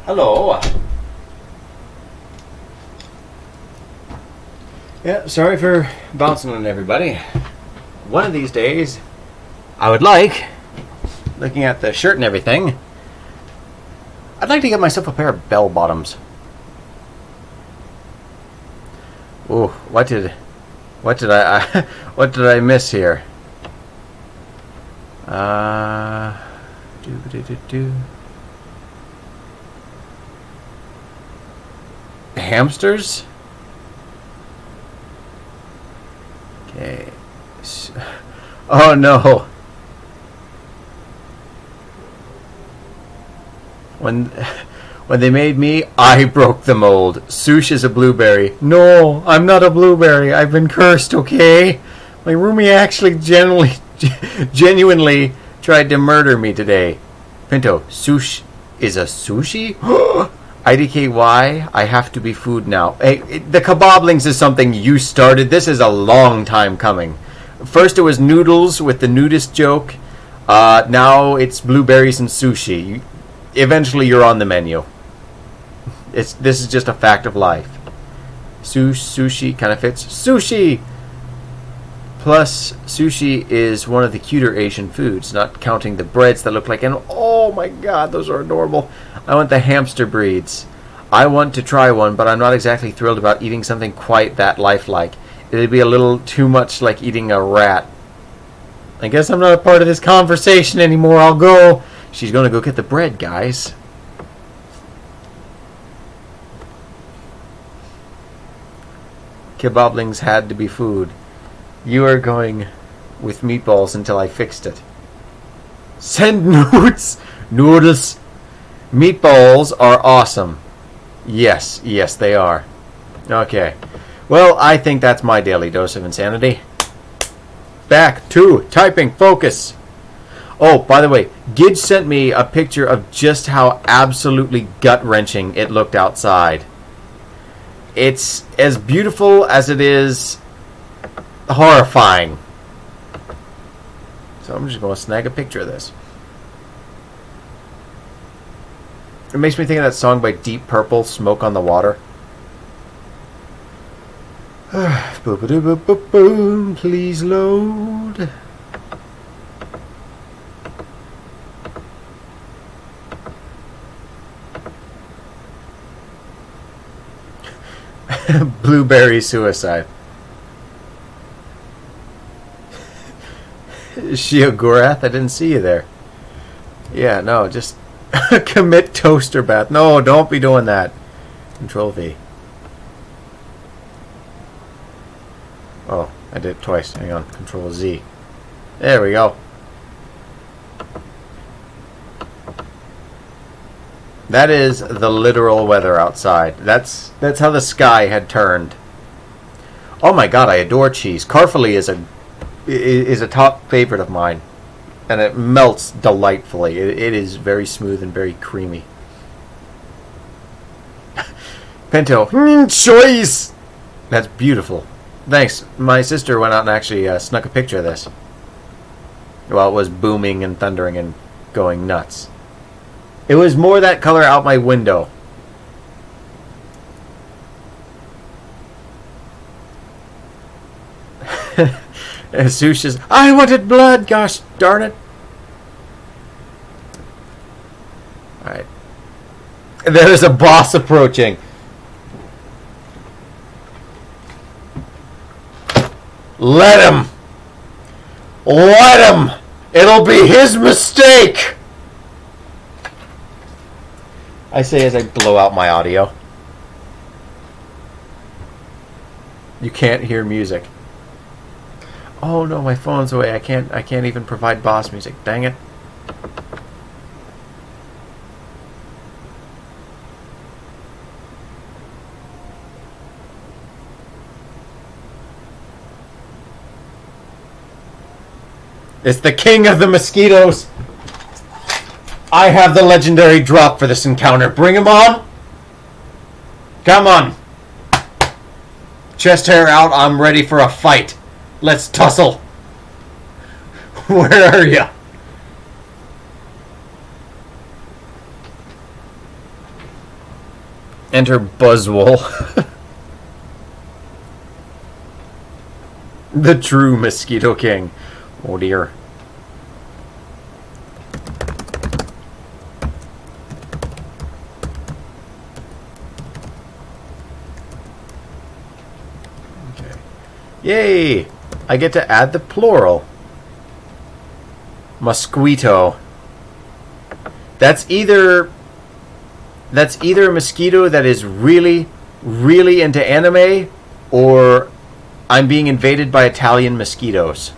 Hello. Yeah, sorry for bouncing on everybody. One of these days, I would like, looking at the shirt and everything, I'd like to get myself a pair of bell bottoms. Ooh, what did I what did I miss here? Hamsters? Okay. Oh no. When they made me, I broke the mold. Sush is a blueberry. No, I'm not a blueberry. I've been cursed, okay? My roomie actually genuinely tried to murder me today. Pinto, Sush is a sushi? IDKY, I have to be food now. Hey, the kebablings is something you started. This is a long time coming. First it was noodles with the nudist joke. Now it's blueberries and sushi. Eventually you're on the menu. This is just a fact of life. Sushi kind of fits. Sushi! Plus, sushi is one of the cuter Asian foods, not counting the breads that look like... And oh my god, those are adorable. I want the hamster breeds. I want to try one, but I'm not exactly thrilled about eating something quite that lifelike. It'd be a little too much like eating a rat. I guess I'm not a part of this conversation anymore. I'll go. She's going to go get the bread, guys. Kebablings had to be food. You are going with meatballs until I fixed it. Send nudes! Noodles! Meatballs are awesome. Yes, they are. Okay. Well, I think that's my daily dose of insanity. Back to typing. Focus. Oh, by the way, Gidge sent me a picture of just how absolutely gut-wrenching it looked outside. It's as beautiful as it is horrifying. So I'm just going to snag a picture of this. It makes me think of that song by Deep Purple, Smoke on the Water. Boom, please load. Blueberry suicide. Shiogorath, I didn't see you there. Yeah, no, just commit toaster bath. No, don't be doing that. Control V. Oh, I did it twice. Hang on. Control Z. There we go. That is the literal weather outside. That's how the sky had turned. Oh my god, I adore cheese. Carfoli is a top favorite of mine. And it melts delightfully. It is very smooth and very creamy. Pinto. Choice! That's beautiful. Thanks. My sister went out and actually snuck a picture of this. While it was booming and thundering and going nuts. It was more that color out my window. Sush is, I wanted blood, gosh darn it. Alright. There's a boss approaching. Let him! Let him! It'll be his mistake! I say as I blow out my audio. You can't hear music. Oh no, my phone's away. I can't even provide boss music. Dang it. It's the king of the mosquitoes. I have the legendary drop for this encounter. Bring him on. Come on. Chest hair out. I'm ready for a fight. Let's tussle. Where are you? Enter Buzzwole. The true Mosquito King. Oh dear. Okay. Yay! I get to add the plural. Mosquito. That's either a mosquito that is really, really into anime, or I'm being invaded by Italian mosquitoes.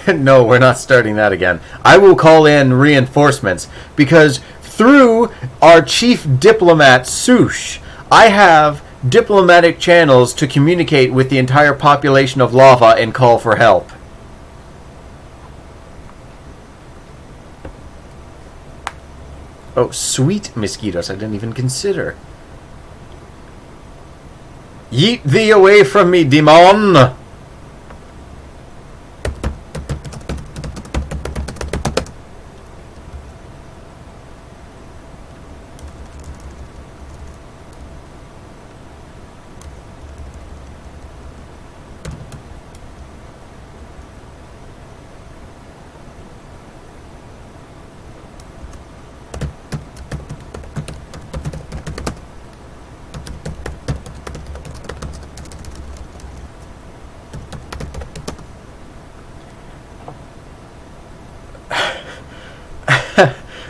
No, we're not starting that again. I will call in reinforcements because through our chief diplomat, Sush, I have diplomatic channels to communicate with the entire population of lava and call for help. Oh, sweet mosquitoes, I didn't even consider. Yeet thee away from me, demon!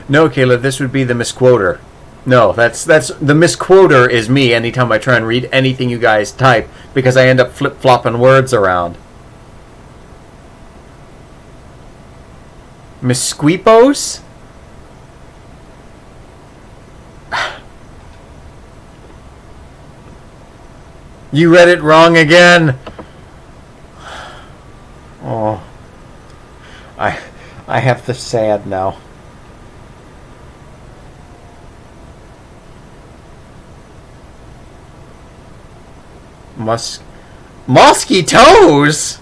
No, Caleb, this would be the misquoter. No, that's the misquoter is me anytime I try and read anything you guys type because I end up flip-flopping words around. Misquipos? You read it wrong again. Oh. I have the sad now. Mosquitoes?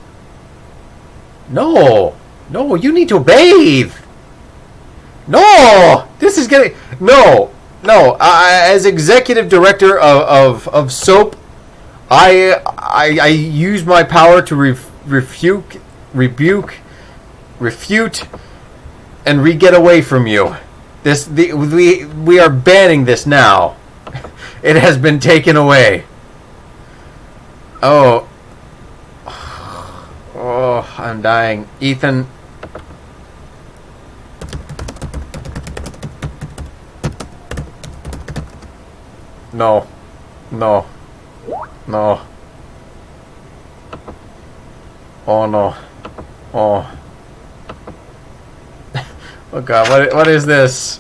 No, you need to bathe. No, this is getting no. As executive director of soap, I use my power to rebuke, refute, and get away from you. We are banning this now. It has been taken away. Oh, I'm dying. Ethan. No. Oh no. Oh. Oh God, what is this?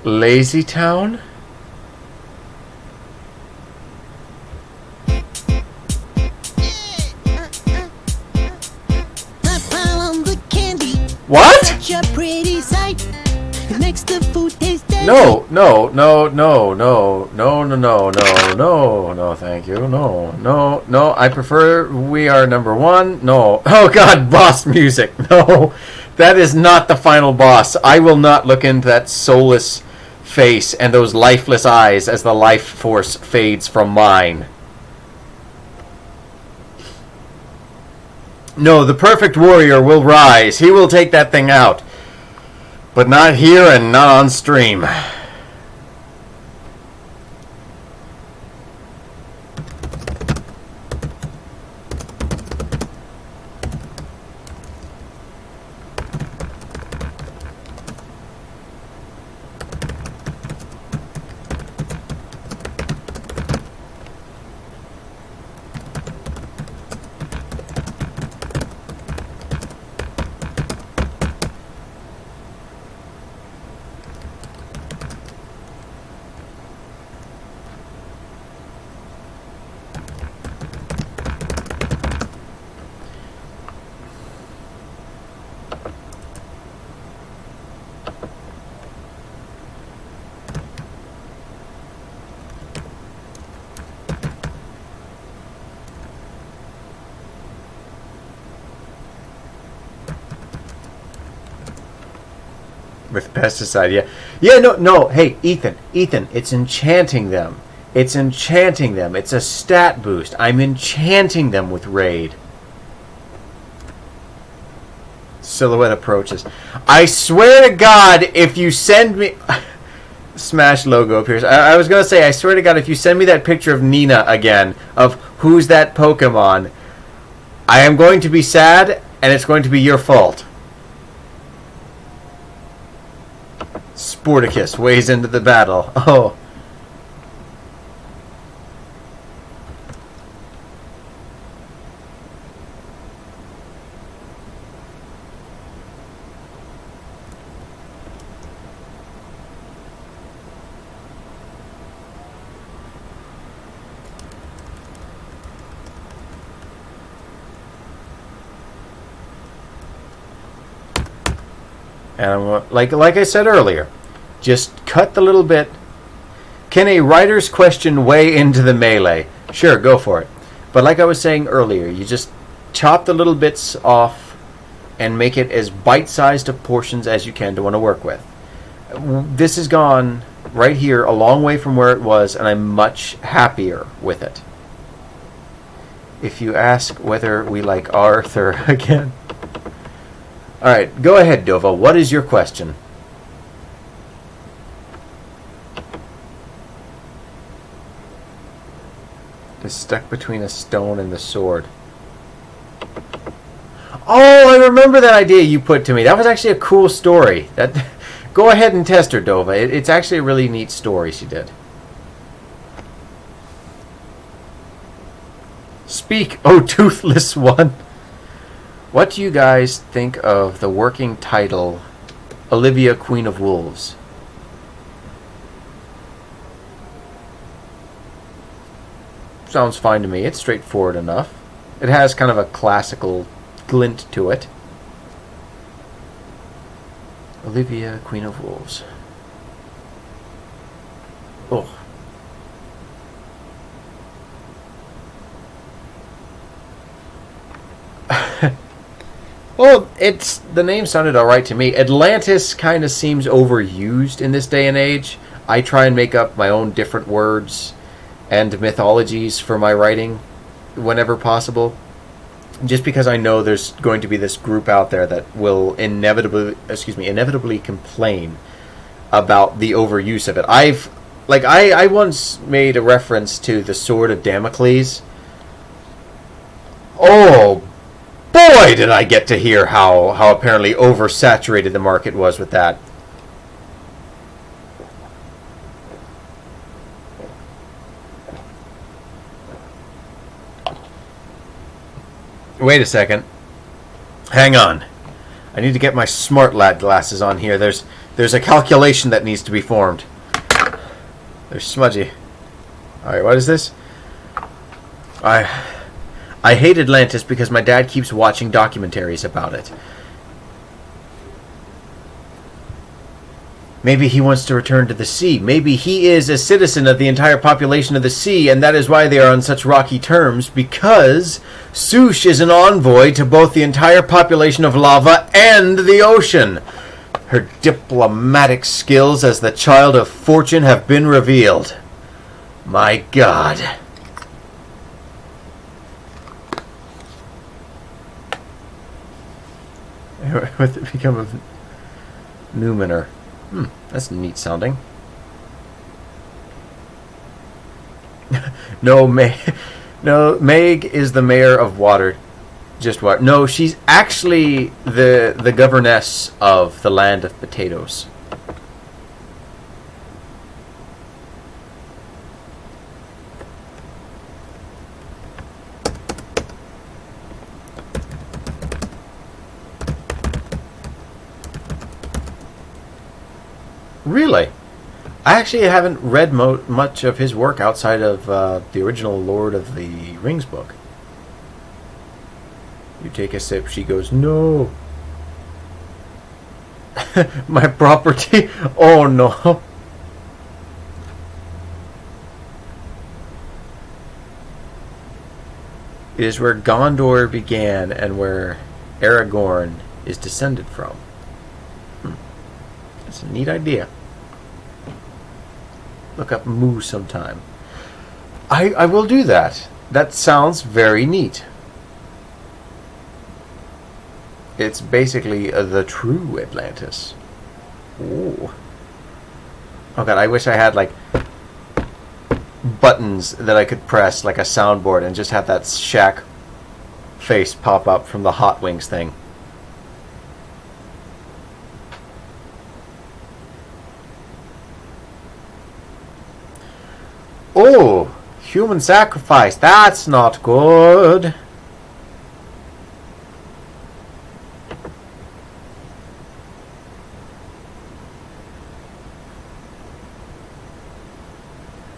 Lazy Town? What? Such a pretty sight. It makes the food taste tasty. No, thank you. No, I prefer We Are Number One. No. Oh God, boss music. No. That is not the final boss. I will not look into that soulless face and those lifeless eyes as the life force fades from mine. No, the perfect warrior will rise. He will take that thing out. But not here and not on stream. With pesticide, yeah. Yeah, no. Hey, Ethan, it's enchanting them. It's enchanting them. It's a stat boost. I'm enchanting them with Raid. Silhouette approaches. I swear to God, if you send me... Smash logo appears. I was going to say, I swear to God, if you send me that picture of Nina again, of who's that Pokemon, I am going to be sad, and it's going to be your fault. Sporticus weighs into the battle. Oh. And I'm, like I said earlier, just cut the little bit. Can a writer's question weigh into the melee? Sure, go for it. But like I was saying earlier, you just chop the little bits off and make it as bite-sized of portions as you can to want to work with. This has gone right here a long way from where it was, and I'm much happier with it. If you ask whether we like Arthur again... Alright, go ahead, Dova. What is your question? Is stuck between a stone and the sword. Oh, I remember that idea you put to me. That was actually a cool story. Go ahead and test her, Dova. It's actually a really neat story she did. Speak, oh toothless one. What do you guys think of the working title, Olivia, Queen of Wolves? Sounds fine to me. It's straightforward enough. It has kind of a classical glint to it. Olivia, Queen of Wolves. Oh. Well, the name sounded alright to me. Atlantis kind of seems overused in this day and age. I try and make up my own different words and mythologies for my writing whenever possible. Just because I know there's going to be this group out there that will inevitably complain about the overuse of it. I once made a reference to the Sword of Damocles. Oh, boy, did I get to hear how apparently oversaturated the market was with that. Wait a second. Hang on. I need to get my smart lad glasses on here. There's a calculation that needs to be formed. They're smudgy. Alright, what is this? I hate Atlantis because my dad keeps watching documentaries about it. Maybe he wants to return to the sea. Maybe he is a citizen of the entire population of the sea, and that is why they are on such rocky terms, because Sush is an envoy to both the entire population of lava and the ocean. Her diplomatic skills as the child of fortune have been revealed. My God. With it become a Numenor. That's neat sounding. No, Meg is the mayor of Water. Just what? No, she's actually the governess of the land of potatoes. Really? I actually haven't read much of his work outside of the original Lord of the Rings book. You take a sip, she goes, no. My property? Oh no. It is where Gondor began and where Aragorn is descended from. It's a neat idea. Look up Moo sometime. I will do that. That sounds very neat. It's basically the true Atlantis. Ooh. Oh god, I wish I had like buttons that I could press like a soundboard and just have that Shaq face pop up from the Hot Wings thing. Oh, human sacrifice. That's not good.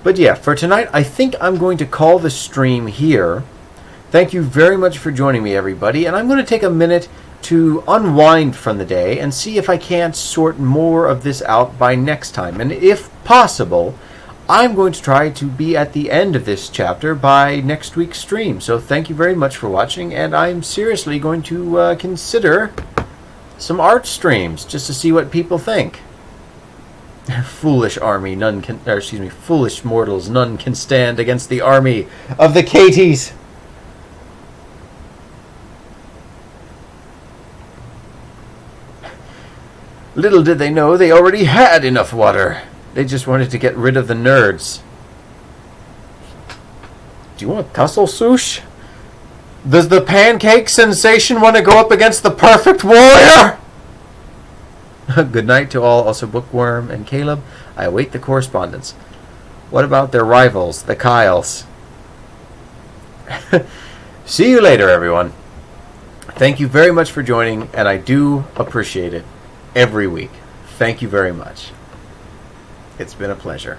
But yeah, for tonight, I think I'm going to call the stream here. Thank you very much for joining me, everybody. And I'm going to take a minute to unwind from the day and see if I can't sort more of this out by next time. And if possible, I'm going to try to be at the end of this chapter by next week's stream. So thank you very much for watching. And I'm seriously going to consider some art streams just to see what people think. Foolish army, none can, or excuse me, foolish mortals, none can stand against the army of the Katies. Little did they know they already had enough water. They just wanted to get rid of the nerds. Do you want tussle, Sush? Does the pancake sensation want to go up against the perfect warrior? Good night to all, also Bookworm and Caleb. I await the correspondence. What about their rivals, the Kyles? See you later, everyone. Thank you very much for joining, and I do appreciate it every week. Thank you very much. It's been a pleasure.